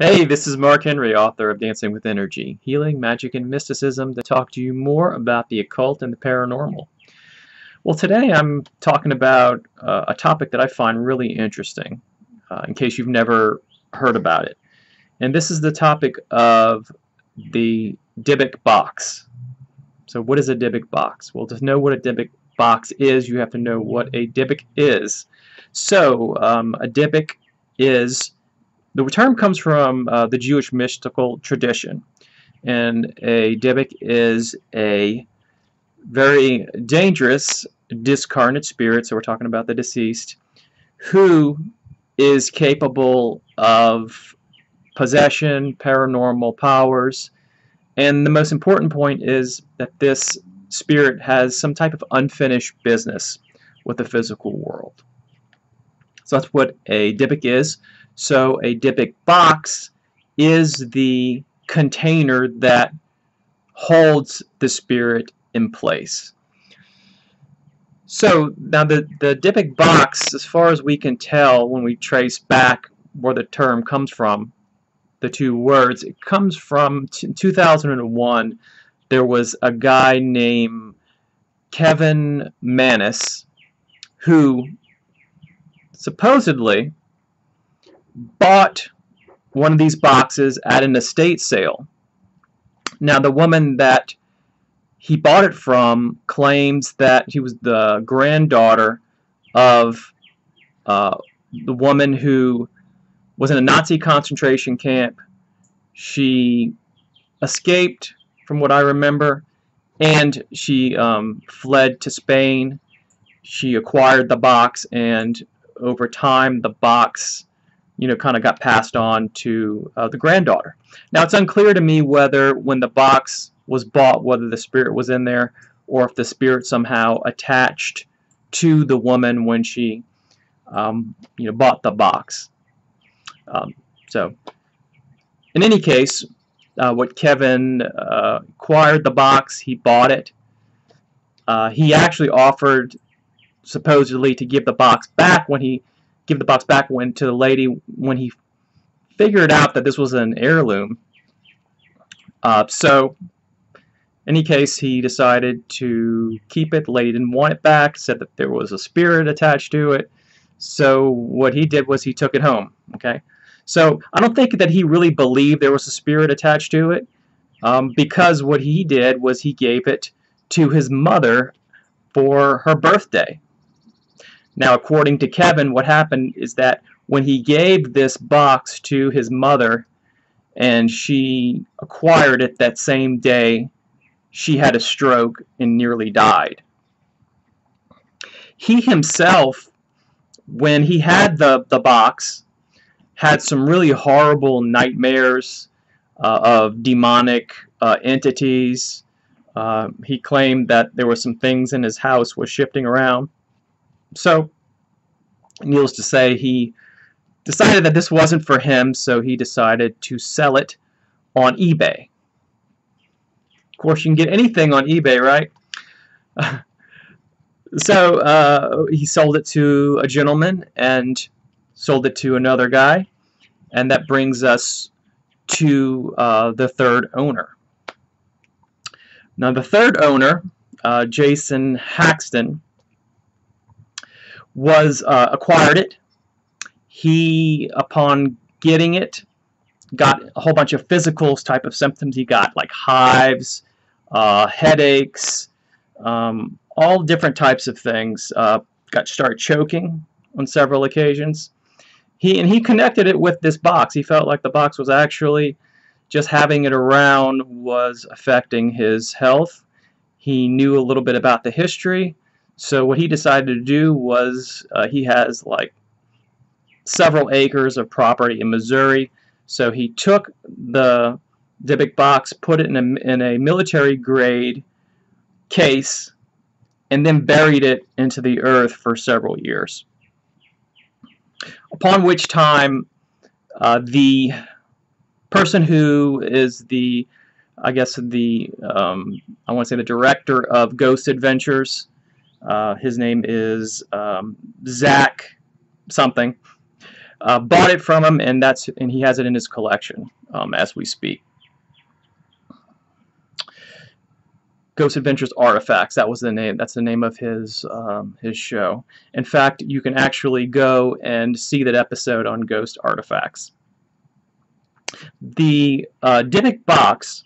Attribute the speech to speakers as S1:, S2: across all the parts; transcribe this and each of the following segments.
S1: Hey, this is Mark Henry, author of Dancing with Energy, Healing, Magic, and Mysticism, to talk to you more about the occult and the paranormal. Well, today I'm talking about a topic that I find really interesting, in case you've never heard about it. And this is the topic of the Dybbuk box. So what is a Dybbuk box? Well, to know what a Dybbuk box is, you have to know what a Dybbuk is. So a Dybbuk is... The term comes from the Jewish mystical tradition, and a Dybbuk is a very dangerous discarnate spirit, so we're talking about the deceased, who is capable of possession, paranormal powers, and the most important point is that this spirit has some type of unfinished business with the physical world. So that's what a Dybbuk is. So a Dybbuk box is the container that holds the spirit in place. So now the Dybbuk box, as far as we can tell when we trace back where the term comes from, the two words, it comes from 2001. There was a guy named Kevin Mannis who supposedly bought one of these boxes at an estate sale. Now, the woman that he bought it from claims that she was the granddaughter of the woman who was in a Nazi concentration camp. She escaped, from what I remember, and she fled to Spain. She acquired the box, and over time the box kind of got passed on to the granddaughter. Now, it's unclear to me whether when the box was bought, whether the spirit was in there, or if the spirit somehow attached to the woman when she bought the box. So, in any case, what Kevin acquired the box, he bought it. He actually offered, supposedly, to give the box back to the lady when he figured out that this was an heirloom. So, in any case, he decided to keep it. The lady didn't want it back, said that there was a spirit attached to it. So what he did was he took it home. Okay, so I don't think that he really believed there was a spirit attached to it, because what he did was he gave it to his mother for her birthday. Now, according to Kevin, what happened is that when he gave this box to his mother and she acquired it that same day, she had a stroke and nearly died. He himself, when he had the box, had some really horrible nightmares of demonic entities. He claimed that there were some things in his house was shifting around. So, needless to say, he decided that this wasn't for him, so he decided to sell it on eBay. Of course, you can get anything on eBay, right? So, he sold it to a gentleman and sold it to another guy, and that brings us to the third owner. Now, the third owner, Jason Haxton, acquired it. He, upon getting it, got a whole bunch of physical type of symptoms. He got like hives, headaches, all different types of things. Started choking on several occasions. He connected it with this box. He felt like the box was actually, just having it around was affecting his health. He knew a little bit about the history. So what he decided to do was, he has like several acres of property in Missouri. So he took the Dybbuk box, put it in a military grade case, and then buried it into the earth for several years. Upon which time, the person who is I want to say the director of Ghost Adventures, his name is Zach something. bought it from him, and he has it in his collection as we speak. Ghost Adventures Artifacts. That was the name. That's the name of his show. In fact, you can actually go and see that episode on Ghost Artifacts. The Dybbuk box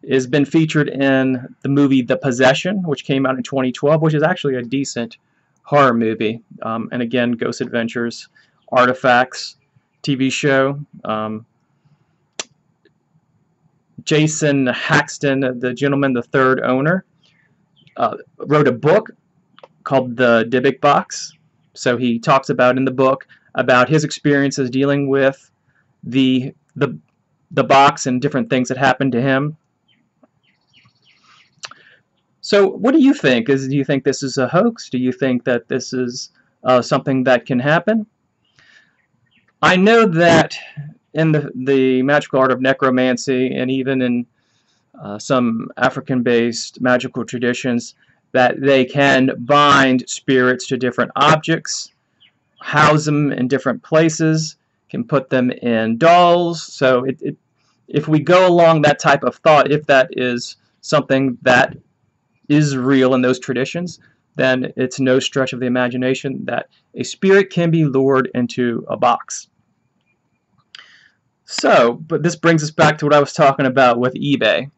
S1: has been featured in the movie The Possession, which came out in 2012, which is actually a decent horror movie. And again, Ghost Adventures Artifacts TV show. Jason Haxton, the gentleman, the third owner, wrote a book called The Dybbuk Box. So he talks about in the book about his experiences dealing with the box and different things that happened to him. So what do you think? Do you think this is a hoax? Do you think that this is something that can happen? I know that in the magical art of necromancy, and even in some African-based magical traditions, that they can bind spirits to different objects, house them in different places, can put them in dolls. So if we go along that type of thought, if that is something that is real in those traditions, then it's no stretch of the imagination that a spirit can be lured into a box. So, but this brings us back to what I was talking about with eBay.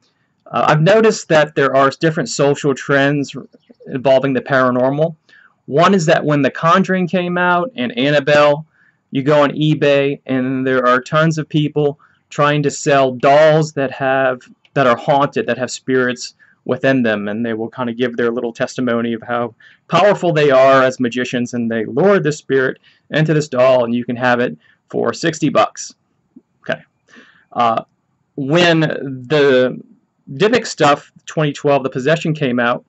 S1: I've noticed that there are different social trends involving the paranormal. One is that when The Conjuring came out and Annabelle, you go on eBay and there are tons of people trying to sell dolls that are haunted, that have spirits within them, and they will kind of give their little testimony of how powerful they are as magicians, and they lure the spirit into this doll, and you can have it for $60. Okay. When the Dybbuk stuff, 2012, The Possession came out,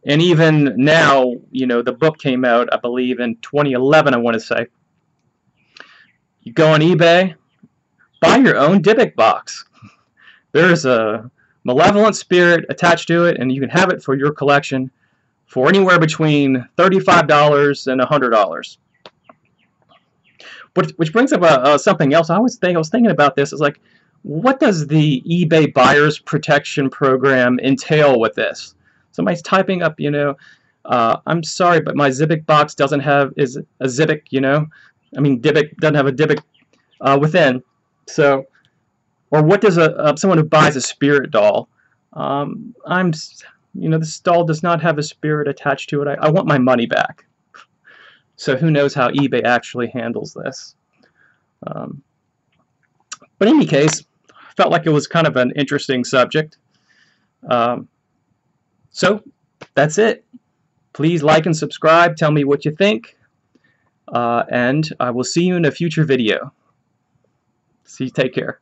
S1: and even now, you know, the book came out, I believe, in 2011, I want to say. You go on eBay, buy your own Dybbuk box. There's a malevolent spirit attached to it, and you can have it for your collection for anywhere between $35 and $100. Which brings up something else. I was thinking about this. Is like, what does the eBay buyer's protection program entail with this? Somebody's typing up, you know, I'm sorry, but my Dybbuk box is a Dybbuk, you know. I mean, Dybbuk doesn't have a Dybbuk within. So, or what does someone who buys a spirit doll? You know, this doll does not have a spirit attached to it. I want my money back. So who knows how eBay actually handles this. But in any case, I felt like it was kind of an interesting subject. So that's it. Please like and subscribe. Tell me what you think. And I will see you in a future video. Take care.